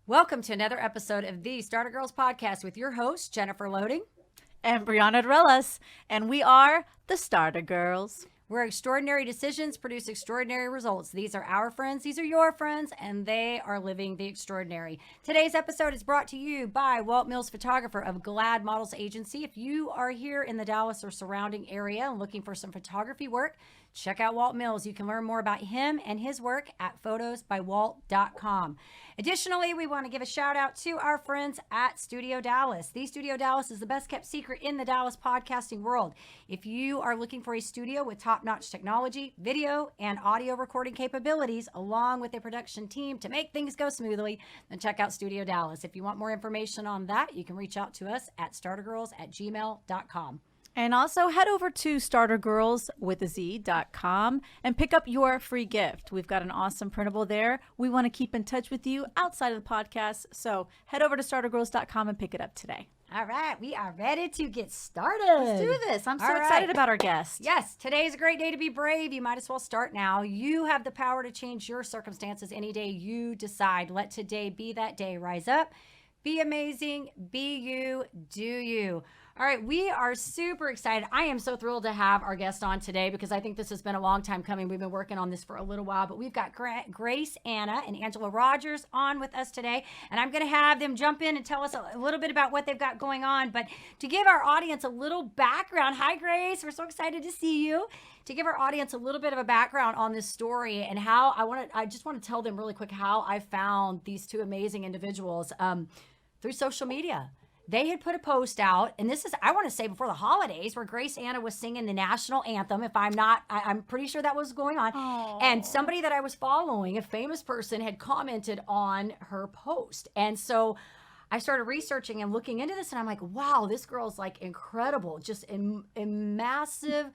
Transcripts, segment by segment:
Welcome to another episode of the Starter Girls Podcast with your host, Jennifer Loading. And Brianna Dorellas. And we are the Starter Girls. Where extraordinary decisions produce extraordinary results. These are our friends, these are your friends, and they are living the extraordinary. Today's episode is brought to you by Walt Mills, photographer of Glad Models Agency. If you are here in the Dallas or surrounding area and looking for some photography work, check out Walt Mills. You can learn more about him and his work at photosbywalt.com. Additionally, we want to give a shout out to our friends at Studio Dallas. The Studio Dallas is the best kept secret in the Dallas podcasting world. If you are looking for a studio with top-notch technology, video, and audio recording capabilities, along with a production team to make things go smoothly, then check out Studio Dallas. If you want more information on that, you can reach out to us at startergirls@gmail.com. And also head over to startergirlswithaz.com and pick up your free gift. We've got an awesome printable there. We want to keep in touch with you outside of the podcast. So head over to startergirls.com and pick it up today. All right, we are ready to get started. Let's do this. I'm so excited about our guest. Yes, today is a great day to be brave. You might as well start now. You have the power to change your circumstances any day you decide. Let today be that day. Rise up, be amazing, be you, do you. All right, we are super excited. I am so thrilled to have our guest on today because I think this has been a long time coming. We've been working on this for a little while, but we've got Grace Anna and Angela Rodgers on with us today, and I'm going to have them jump in and tell us a little bit about what they've got going on. But to give our audience a little background, hi Grace, we're so excited to see you. To give our audience a little bit of a background on this story and how I just want to tell them really quick how I found these two amazing individuals through social media. They had put a post out, and this is, I want to say before the holidays, where Grace Anna was singing the national anthem. If I'm not, I'm pretty sure that was going on. Aww. And somebody that I was following, a famous person, had commented on her post. And so I started researching and looking into this, and I'm like, wow, this girl's like incredible. Just a massive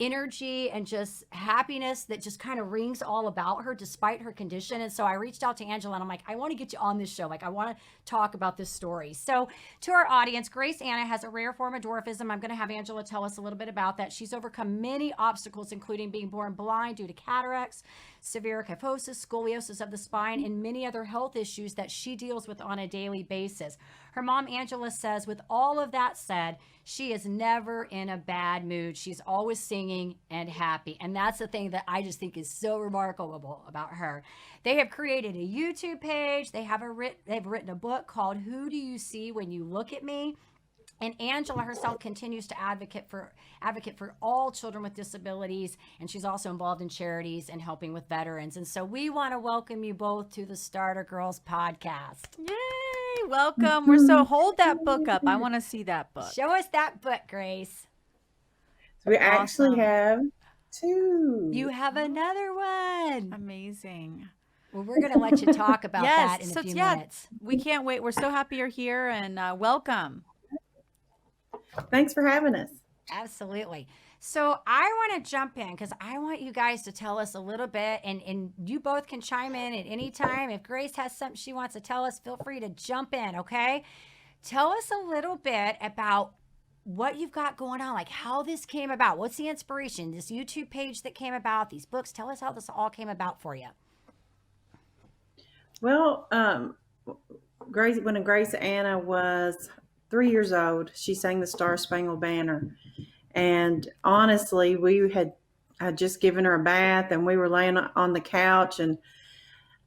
energy and just happiness that just kind of rings all about her despite her condition. And so I reached out to Angela and I'm like, I want to get you on this show. Like, I want to talk about this story. So to our audience, Grace Anna has a rare form of dwarfism. I'm going to have Angela tell us a little bit about that. She's overcome many obstacles, including being born blind due to cataracts, severe kyphosis, scoliosis of the spine, and many other health issues that she deals with on a daily basis. Her mom, Angela, says, with all of that said, she is never in a bad mood. She's always singing and happy. And that's the thing that I just think is so remarkable about her. They have created a YouTube page. They've written a book called Who Do You See When You Look at Me? And Angela herself continues to advocate for all children with disabilities, and she's also involved in charities and helping with veterans. And so we want to welcome you both to the Starter Girls podcast. Yay! Welcome. We're so, hold that book up. I want to see that book. Show us that book, Grace. We actually have two. You have another one. Amazing. Well, we're going to let you talk about that in a few minutes. We can't wait. We're so happy you're here, and welcome. Thanks for having us. Absolutely. So I want to jump in because I want you guys to tell us a little bit, and you both can chime in at any time. If Grace has something she wants to tell us, feel free to jump in, okay? Tell us a little bit about what you've got going on, like how this came about. What's the inspiration? This YouTube page that came about, these books. Tell us how this all came about for you. Well, when Grace Anna was 3 years old, she sang the Star Spangled Banner. And honestly, we had just given her a bath and we were laying on the couch, and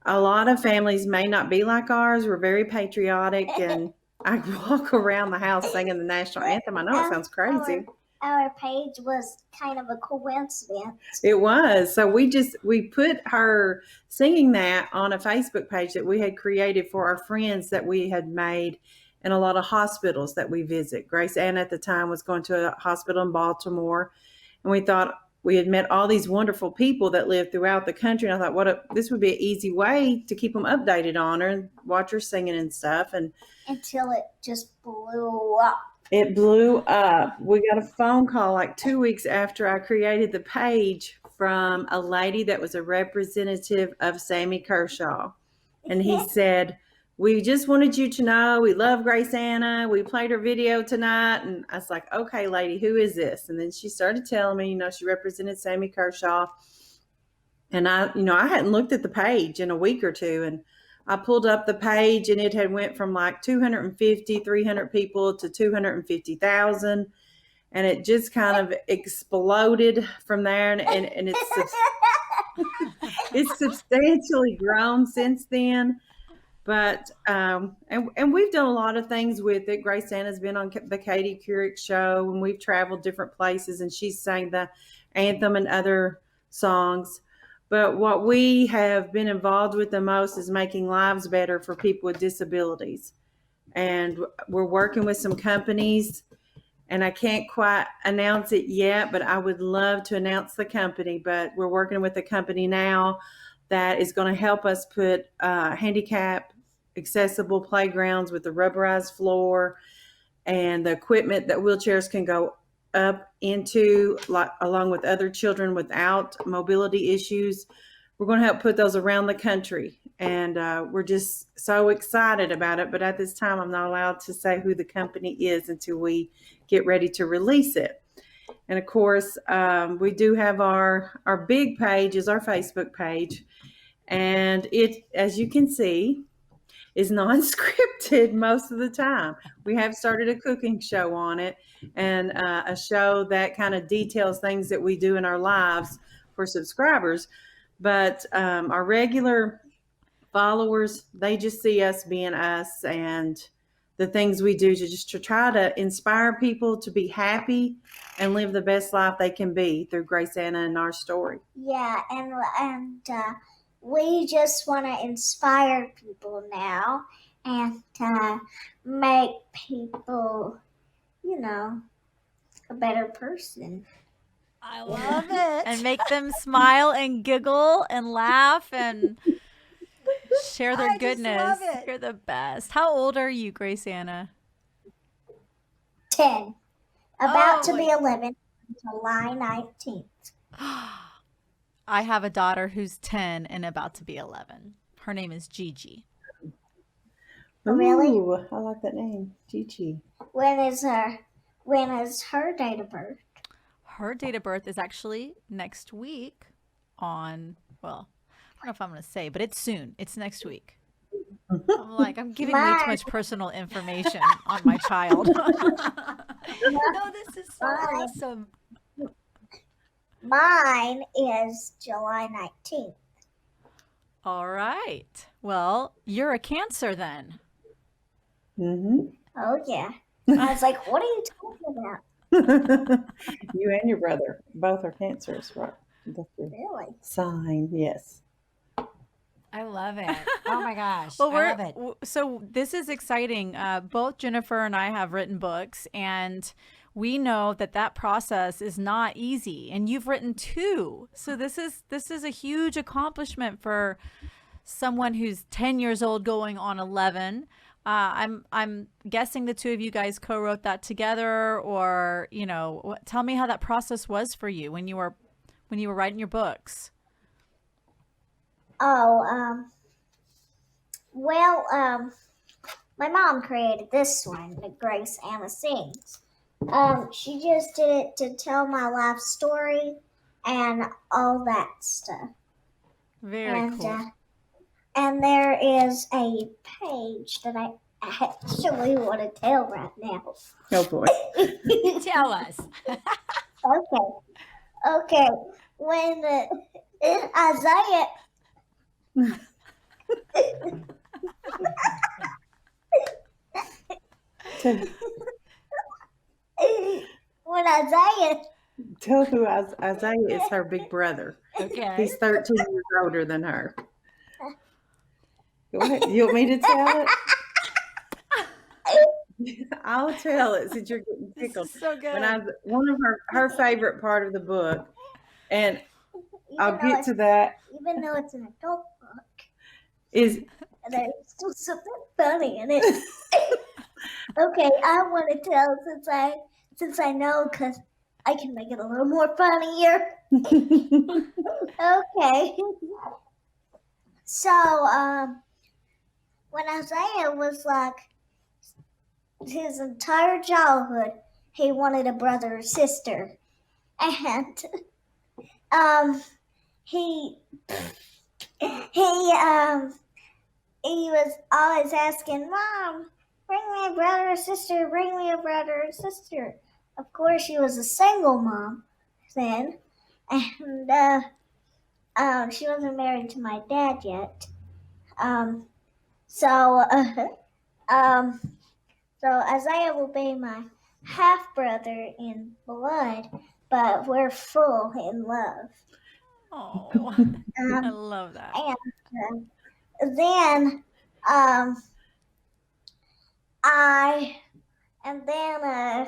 a lot of families may not be like ours. We're very patriotic, and I walk around the house singing the national anthem. I know it sounds crazy. Our page was kind of a coincidence. It was. So we put her singing that on a Facebook page that we had created for our friends that we had made in a lot of hospitals that we visit. Grace Ann at the time was going to a hospital in Baltimore, and we thought we had met all these wonderful people that lived throughout the country. And I thought, this would be an easy way to keep them updated on her and watch her singing and stuff. And until it just blew up. It blew up. We got a phone call like 2 weeks after I created the page from a lady that was a representative of Sammy Kershaw. And he said, we just wanted you to know we love Grace Anna. We played her video tonight. And I was like, okay, lady, who is this? And then she started telling me, she represented Sammy Kershaw. And I hadn't looked at the page in a week or two. And I pulled up the page and it had went from like 250, 300 people to 250,000. And it just kind of exploded from there. And it's substantially grown since then. But and we've done a lot of things with it. Grace Anna's been on the Katie Couric show, and we've traveled different places, and she's sang the anthem and other songs. But what we have been involved with the most is making lives better for people with disabilities. And we're working with some companies, and I can't quite announce it yet, but I would love to announce the company. But we're working with a company now that is going to help us put handicap accessible playgrounds with the rubberized floor and the equipment that wheelchairs can go up into, like, along with other children without mobility issues. We're going to help put those around the country, and we're just so excited about it. But at this time, I'm not allowed to say who the company is until we get ready to release it. And of course, we do have our big page is our Facebook page, and it, as you can see, is non-scripted most of the time. We have started a cooking show on it, and a show that kind of details things that we do in our lives for subscribers. But our regular followers, they just see us being us and the things we do to try to inspire people to be happy and live the best life they can be through Grace Anna and our story. Yeah, and we just want to inspire people now and make people, a better person. I love it. And make them smile and giggle and laugh and share their I just goodness. love it. You're the best. How old are you, Grace Anna? 10. About to Oh, be 11, July 19th. I have a daughter who's 10 and about to be 11. Her name is Gigi. Really? Ooh, I like that name, Gigi. When is her date of birth? Her date of birth is actually next week on, well, I don't know if I'm going to say, but it's soon. It's next week. I'm giving way too much personal information on my child. No, this is so awesome. Mine is July 19th. All right. Well, you're a Cancer then. Mm-hmm. Oh, yeah. I was like, what are you talking about? You and your brother both are Cancers, right? That's your Really? sign, yes. I love it. Oh my gosh. Well, I love it. So this is exciting. Both Jennifer and I have written books, and we know that process is not easy. And you've written 2, so this is a huge accomplishment for someone who's 10 years old going on 11. I'm guessing the 2 of you guys co-wrote that together, or tell me how that process was for you when you were writing your books. Oh, my mom created this one, the Grace Anna Sings. She just did it to tell my life story and all that stuff. Very cool. And there is a page that I actually want to tell right now. Oh boy. Tell us. Okay. When Isaiah when Isaiah Tell who Isaiah is, her big brother. Okay. He's 13 years older than her. Go ahead. You want me to tell it? I'll tell it since you're getting tickled. This is so good. One of her favorite part of the book, and I'll though get to that, even though it's an adult book, is there's still something funny in it. Okay, I want to tell since I know, because I can make it a little more funnier. Okay. So, when Isaiah was like his entire childhood, he wanted a brother or sister, and he he was always asking, Mom, bring me a brother or sister, bring me a brother or sister. Of course, she was a single mom then, and she wasn't married to my dad yet. Um, so, um, so Isaiah will be my half brother in blood, but we're full in love. Oh, I Um, love that. and then, I and then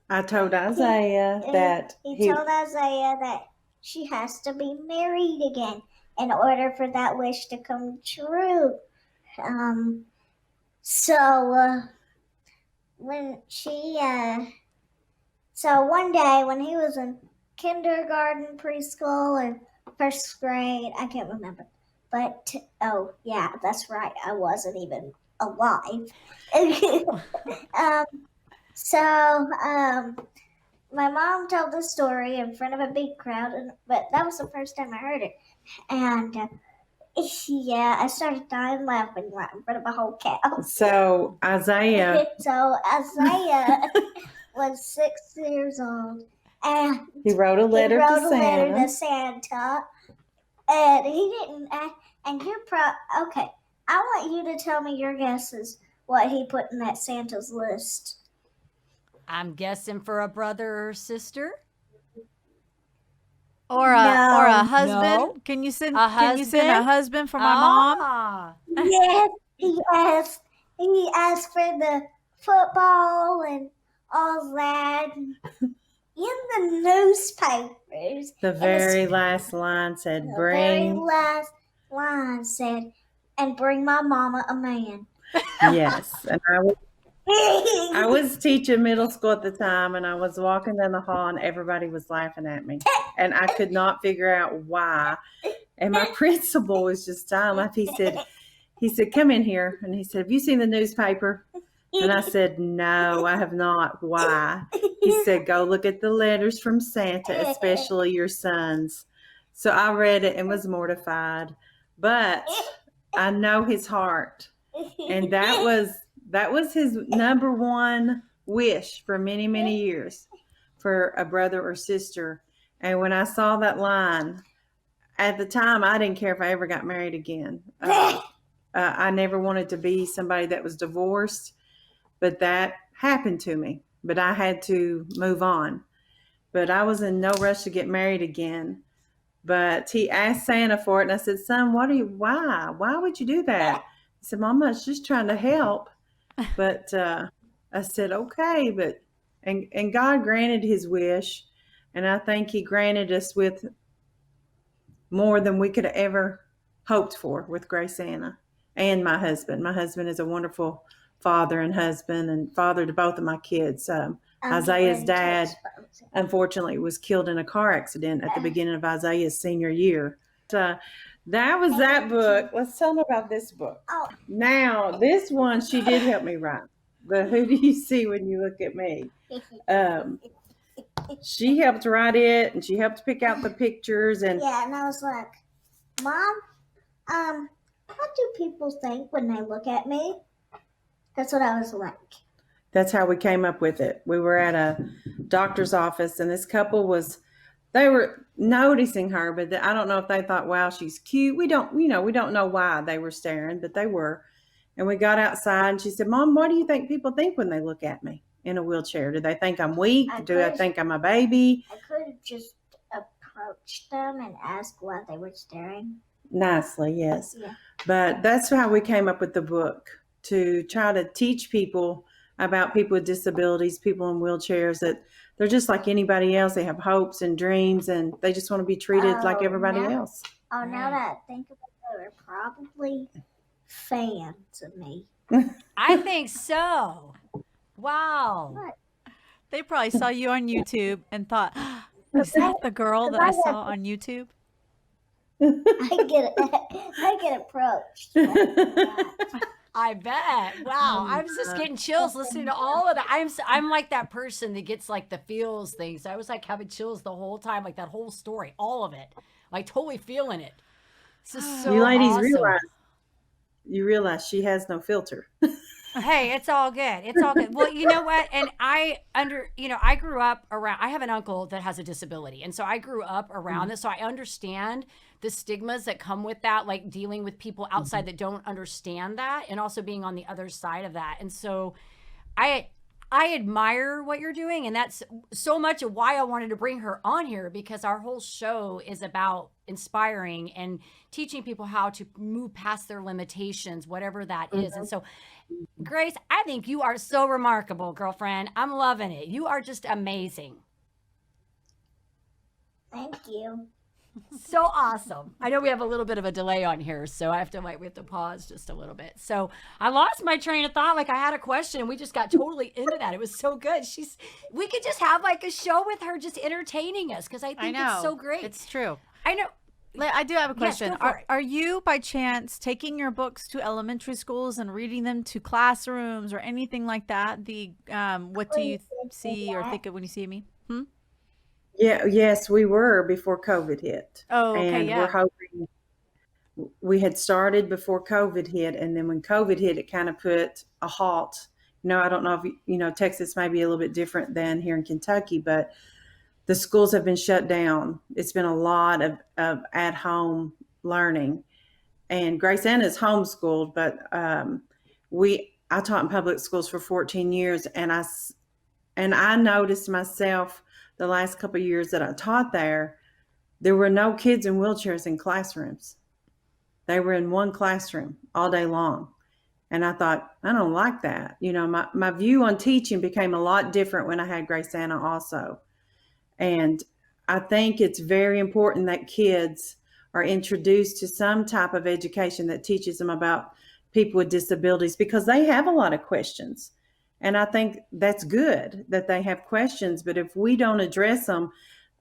I told Isaiah that he told Isaiah that she has to be married again in order for that wish to come true. So when she so one day when he was in kindergarten, preschool, or first grade, I can't remember. But oh yeah, that's right, I wasn't even alive. um, so my mom told the story in front of a big crowd, but that was the first time I heard it. And yeah, I started dying laughing right in front of a whole cow. So Isaiah was 6 years old, and he wrote a letter he wrote to a Santa. letter to Santa, and he didn't. And you're okay. I want you to tell me your guesses. What he put in that Santa's list? I'm guessing for a brother or sister. Or a husband. No. Can you send A Can you send a husband? husband for my mom? Ah. Yes, he asked for the football and all that. In the newspapers, The very last line said, the "Bring." very last line said, "And bring my mama a man." Yes, and I was teaching middle school at the time, and I was walking down the hall, and everybody was laughing at me, and I could not figure out why. And my principal was just dying laugh. He said, "Come in here," and he said, "Have you seen the newspaper?" And I said, "No, I have not. Why?" He said, "Go look at the letters from Santa, especially your son's." So I read it and was mortified, but I know his heart, and that was his number one wish for many, many years, for a brother or sister. And when I saw that line, at the time, I didn't care if I ever got married again. I never wanted to be somebody that was divorced, but that happened to me. But I had to move on. But I was in no rush to get married again. But he asked Santa for it, and I said, "Son, why would you do that?" He said, "Mama, I was just trying to help." But I said, "Okay," but and God granted his wish, and I think he granted us with more than we could have ever hoped for with Grace Anna and my husband. My husband is a wonderful father and husband and father to both of my kids. Isaiah's dad, unfortunately, was killed in a car accident at the beginning of Isaiah's senior year. That was that book. Let's tell them about this book. Oh. Now, this one, she did help me write. The Who Do You See When You Look at Me? She helped write it, and she helped pick out the pictures. And yeah, and I was like, Mom, what do people think when they look at me? That's what I was like. That's how we came up with it. We were at a doctor's office, and this couple they were noticing her, but I don't know if they thought, wow, she's cute. We don't know why they were staring, but they were. And we got outside, and she said, "Mom, what do you think people think when they look at me in a wheelchair? Do they think I'm weak? Do they think I'm a baby?" I could have just approached them and asked why they were staring. Nicely, yes. Yeah. But that's how we came up with the book, to try to teach people about people with disabilities, people in wheelchairs, that they're just like anybody else. They have hopes and dreams, and they just want to be treated like everybody else. Oh, now that I think about it, they're probably fans of me. I think so. Wow. What? They probably saw you on YouTube and thought, "Is that the girl that I saw on YouTube?" I get approached. I bet. Wow. I was just getting chills listening to all of that. I'm like that person that gets like the feels things. I was like having chills the whole time, like that whole story, all of it, like totally feeling it. This is so You ladies awesome. realize you realize she has no filter. Hey, it's all good. It's all good. Well, you know what? And I grew up around, I have an uncle that has a disability. And so I grew up around this. So I understand the stigmas that come with that, like dealing with people outside that don't understand that and also being on the other side of that. And so I, I admire what you're doing, and that's so much of why I wanted to bring her on here, because our whole show is about inspiring and teaching people how to move past their limitations, whatever that is. And so Grace, I think you are so remarkable, girlfriend. I'm loving it. You are just amazing. Thank you. So awesome. I know we have a little bit of a delay on here, so we have to pause just a little bit. So I lost my train of thought. Like I had a question and we just got totally into that. It was so good. We could just have like a show with her just entertaining us, because I think it's so great. It's true. I know. I do have a Yes, question. go for it. Are you by chance taking your books to elementary schools and reading them to classrooms or anything like that? What do you see or think of when you see me? Yeah, yes, we were before COVID hit. Oh, okay, And yeah. we're hoping we had started before COVID hit. And then when COVID hit, it kind of put a halt. I don't know if Texas may be a little bit different than here in Kentucky, but the schools have been shut down. It's been a lot of at home learning. And Grace Anna is homeschooled, but I taught in public schools for 14 years, and I noticed myself the last couple of years that I taught there were no kids in wheelchairs in classrooms. They were in one classroom all day long. And I thought, I don't like that. My view on teaching became a lot different when I had Grace Anna also. And I think it's very important that kids are introduced to some type of education that teaches them about people with disabilities, because they have a lot of questions. And I think that's good that they have questions. But if we don't address them,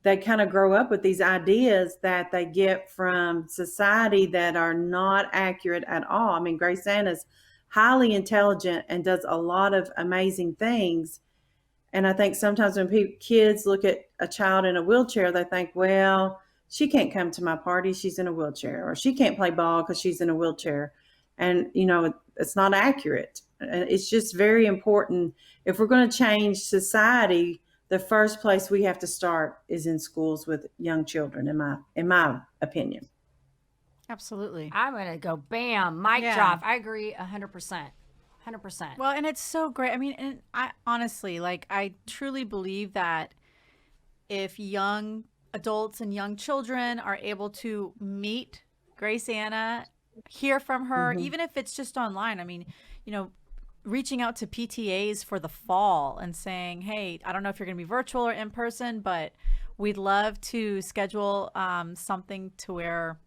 they kind of grow up with these ideas that they get from society that are not accurate at all. I mean, Grace Anna's highly intelligent and does a lot of amazing things. And I think sometimes when kids look at a child in a wheelchair, they think, well, she can't come to my party, she's in a wheelchair, or she can't play ball because she's in a wheelchair. And, it's not accurate. And it's just very important. If we're going to change society, the first place we have to start is in schools with young children, in my opinion. Absolutely. I'm going to go bam, mic Yeah. drop. I agree 100%. 100%. Well, and it's so great. I mean, and I honestly, I truly believe that if young adults and young children are able to meet Grace Anna, hear from her, even if it's just online. I mean, reaching out to PTAs for the fall and saying, hey, I don't know if you're going to be virtual or in person, but we'd love to schedule something to where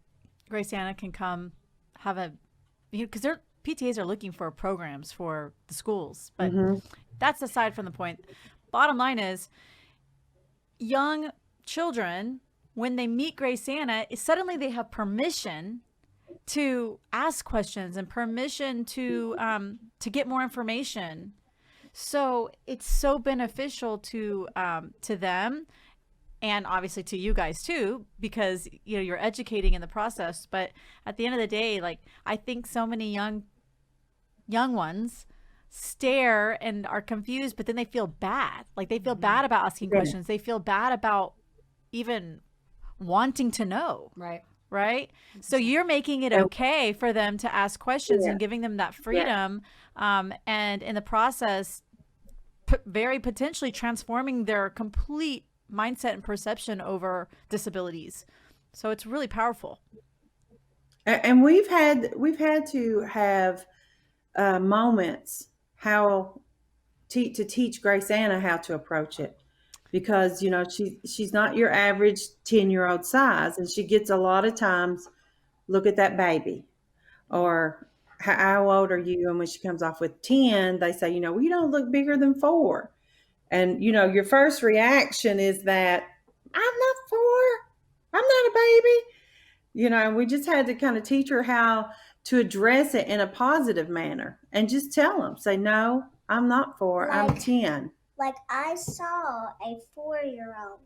Grace Anna can come have because PTAs are looking for programs for the schools, but that's aside from the point. Bottom line is, young children, when they meet Grace Anna, suddenly they have permission to ask questions and permission to get more information. So it's so beneficial to them, and obviously to you guys too, because you're educating in the process. But at the end of the day, I think so many young ones stare and are confused, but then they feel bad. They feel bad about asking questions. They feel bad about even wanting to know. Right. So you're making it okay for them to ask questions and giving them that freedom. And in the process, very potentially transforming their complete mindset and perception over disabilities. So it's really powerful. And we've had to have moments to teach Grace Anna how to approach it, because she's not your average 10-year-old size, and she gets a lot of times, look at that baby, or how old are you? And when she comes off with 10, they say, well, you don't look bigger than 4. And your first reaction is that I'm not 4, I'm not a baby. And we just had to kind of teach her how to address it in a positive manner, and just tell them, say, no, I'm not 4, I'm 10. Like I saw a 4-year-old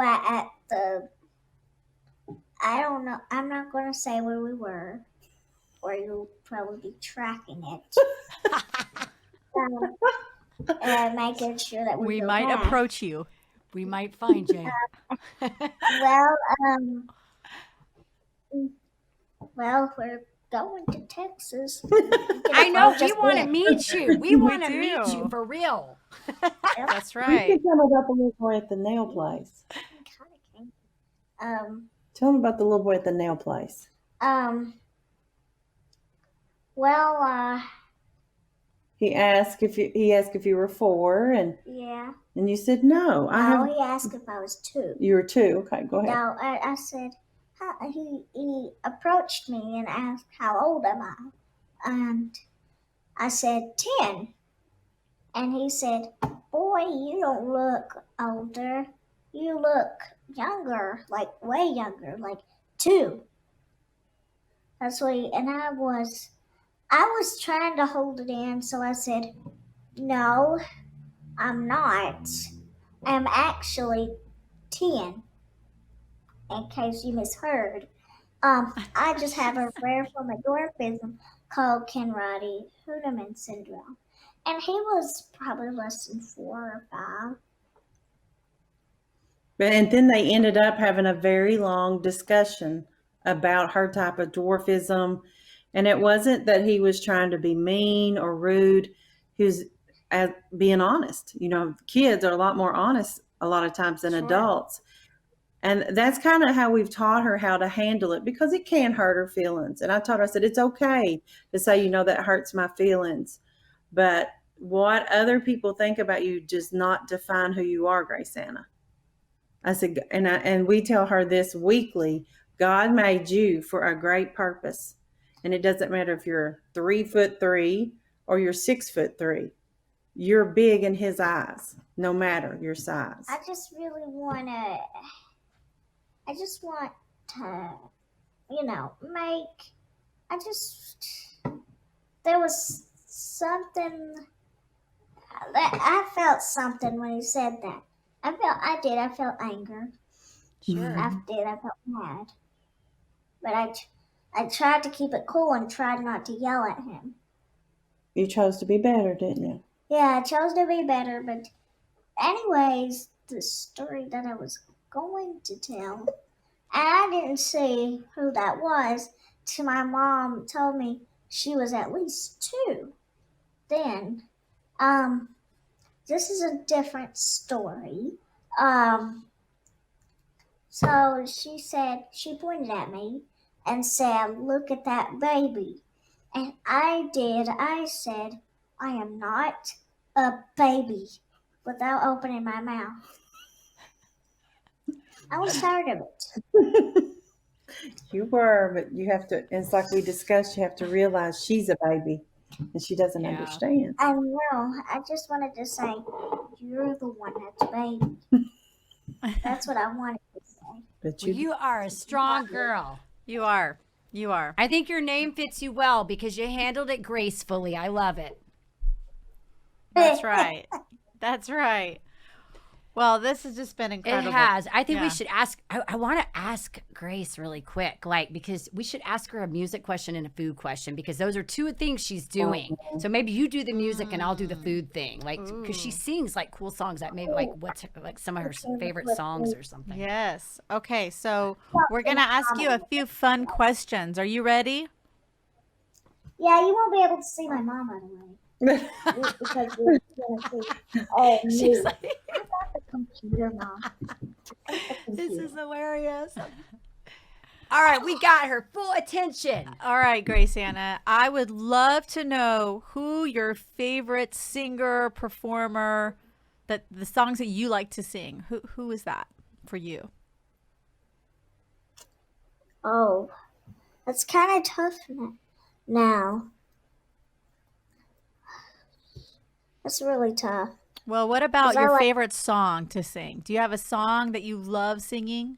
at the, I don't know, I'm not going to say where we were, or you'll probably be tracking it. And making sure that We go might back. approach you. We might find you. Well, we're going to Texas. I know. We Just want to went. meet you. We want to meet do. you for real. That's You right. can tell them about the little boy at the nail place. Tell them about the little boy at the nail place. Well, He asked if you were 4, and yeah. you said no. He asked if I was 2. You were 2. Okay, go ahead. No, I said, he approached me and asked, how old am I? And I said, 10. And he said, boy, you don't look older. You look younger, like way younger, like 2. That's what I was trying to hold it in, so I said, no, I'm not. I'm actually 10, in case you misheard. I just have a rare form of dwarfism called Kenradi-Huneman syndrome. And he was probably less than 4 or 5. And then they ended up having a very long discussion about her type of dwarfism. And it wasn't that he was trying to be mean or rude. He was being honest. Kids are a lot more honest a lot of times than adults. And that's kind of how we've taught her how to handle it, because it can hurt her feelings. And I taught her, I said, it's okay to say, that hurts my feelings. But what other people think about you does not define who you are, Grace Anna. I said, and we tell her this weekly: God made you for a great purpose. And it doesn't matter if you're 3'3" or you're 6'3". You're big in his eyes, no matter your size. I just want to, there was something that I felt something when he said that. I felt anger. Sure. I felt mad. But I tried to keep it cool and tried not to yell at him. You chose to be better, didn't you? Yeah, I chose to be better, but anyways, the story that I was going to tell, I didn't see who that was till my mom told me she was at least 2. Then, this is a different story. So she pointed at me and said, look at that baby. And I did. I said, I am not a baby, without opening my mouth. I was tired of it. You were, but you have to, it's like we discussed, you have to realize she's a baby and she doesn't understand. I know. I just wanted to say, you're the one that's a baby. That's what I wanted to say. But You are a strong girl. You are. You are. I think your name fits you well because you handled it gracefully. I love it. That's right. That's right. Well, this has just been incredible. It has. I think Yeah. we should ask. I want to ask Grace really quick, because we should ask her a music question and a food question, because those are 2 things she's doing. So maybe you do the music and I'll do the food thing, because she sings cool songs that maybe what's some of her favorite songs or something. Yes. Okay, so we're going to ask you a few fun questions. Are you ready? Yeah, you won't be able to see my mom right away. Because you're going to see She's me. like, I got the computer, Mom. this is hilarious. All right, we got her full attention. All right, Grace Anna, I would love to know who your favorite singer, performer, the songs that you like to sing. Who is that for you? Oh, that's kind of tough now. That's really tough. Well, what about 'Cause I your like- favorite song to sing? Do you have a song that you love singing?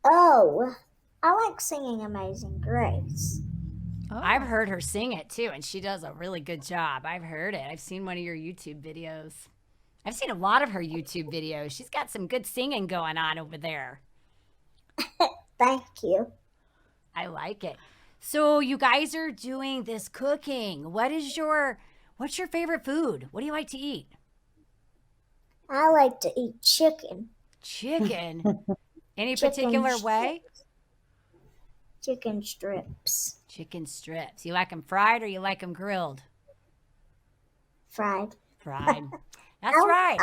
Oh, I like singing Amazing Grace. Oh. I've heard her sing it too, and she does a really good job. I've heard it. I've seen one of your YouTube videos. I've seen a lot of her YouTube videos. She's got some good singing going on over there. Thank you. I like it. So you guys are doing this cooking. What's your favorite food? What do you like to eat? I like to eat chicken. Chicken. Any Chicken particular way? Chicken strips. Chicken strips. You like them fried or you like them grilled? Fried. Fried. That's I, right.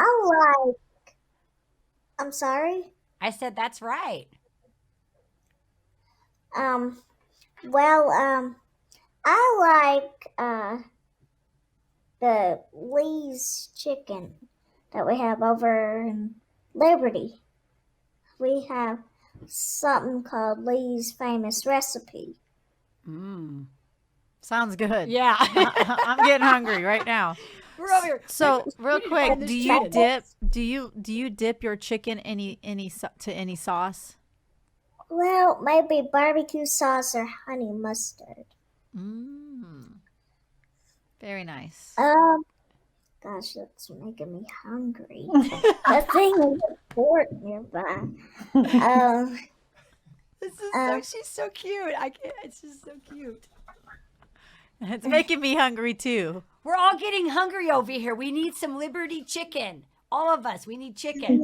I'm sorry? I said that's right. I like the Lee's chicken that we have over in Liberty. We have something called Lee's famous recipe. Sounds good. Yeah. I'm getting hungry right now. We're over here. So real quick, find this do you chicken. dip your chicken to any sauce? Well, maybe barbecue sauce or honey mustard. Very nice. Gosh, that's making me hungry. The thing is a fork nearby. She's so cute. I can't. It's just so cute. It's making me hungry too. We're all getting hungry over here. We need some Liberty chicken. All of us. We need chicken.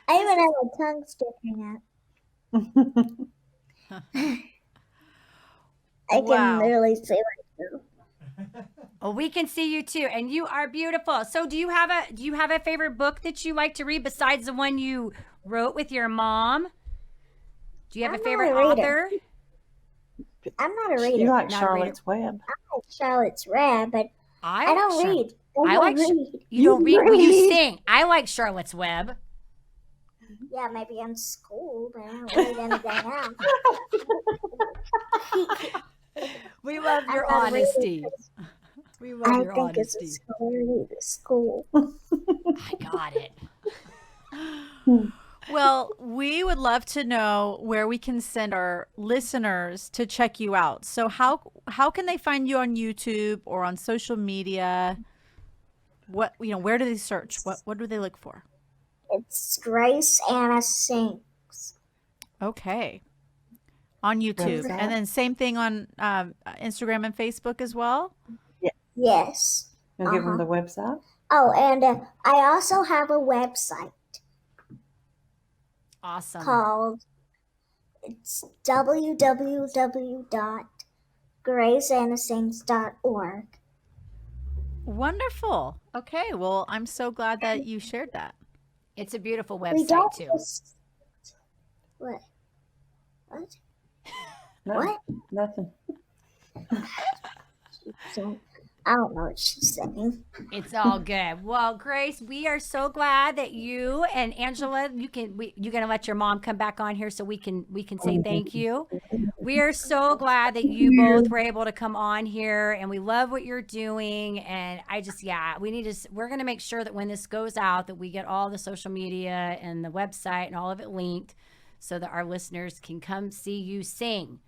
I even have a tongue sticking out. I can literally see right now. Well, we can see you too, and you are beautiful. So, do you have a favorite book that you like to read besides the one you wrote with your mom? Do you have a favorite author? I'm not a reader. You like Not a reader. Charlotte's Web? I like Charlotte's Web, but I like don't Char- read. I don't like. read. You don't read. Well, you sing. I like Charlotte's Web. Yeah, maybe in school, but I don't read anything else. We love your I'm not reading honesty. We love I your think it's honesty. a school. School. I got it. Well, we would love to know where we can send our listeners to check you out. So how can they find you on YouTube or on social media? Where do they search? What do they look for? It's Grace Anna Sings. Okay. On YouTube. Website. And then same thing on Instagram and Facebook as well? Yes. You'll give them the website? Oh, and I also have a website Awesome. called it's www.graceannasings.org. Wonderful. Okay. Well, I'm so glad that you shared that. It's a beautiful We website don't too. just... What? What? No, What? nothing. So, I don't know what she's saying. It's all good. Well, Grace, we are so glad that you and Angela, you're gonna let your mom come back on here so we can say thank you. We are so glad that you both were able to come on here, and we love what you're doing. And we're gonna make sure that when this goes out, that we get all the social media and the website and all of it linked, so that our listeners can come see you sing.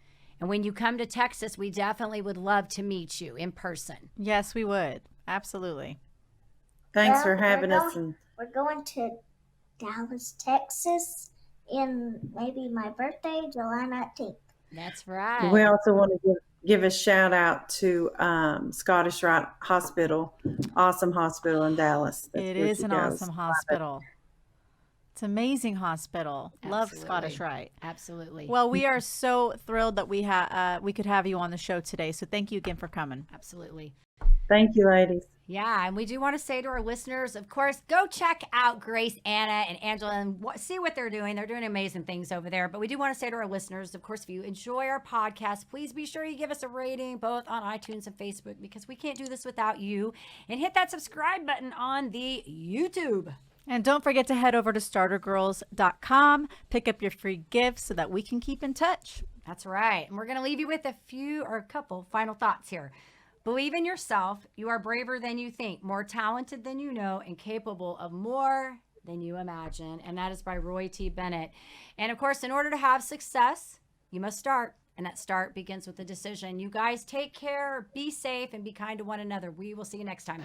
And when you come to Texas, we definitely would love to meet you in person. Yes, we would. Absolutely. Thanks Well, for having we're us. going- We're going to Dallas, Texas in maybe my birthday, July 19th. That's right. We also want to give a shout out to Scottish Rite Hospital, awesome hospital in Dallas. That's It where is she an goes. awesome hospital. It's an amazing hospital. Love Absolutely. Scottish Rite. Absolutely. Well, we are so thrilled that we could have you on the show today. So thank you again for coming. Absolutely. Thank you, ladies. Yeah, and we do want to say to our listeners, of course, go check out Grace, Anna, and Angela and see what they're doing. They're doing amazing things over there. But we do want to say to our listeners, of course, if you enjoy our podcast, please be sure you give us a rating both on iTunes and Facebook, because we can't do this without you. And hit that subscribe button on the YouTube. And don't forget to head over to startergirls.com, pick up your free gifts so that we can keep in touch. That's right. And we're going to leave you with a couple final thoughts here. Believe in yourself. You are braver than you think, more talented than you know, and capable of more than you imagine. And that is by Roy T. Bennett. And of course, in order to have success, you must start. And that start begins with a decision. You guys take care, be safe, and be kind to one another. We will see you next time.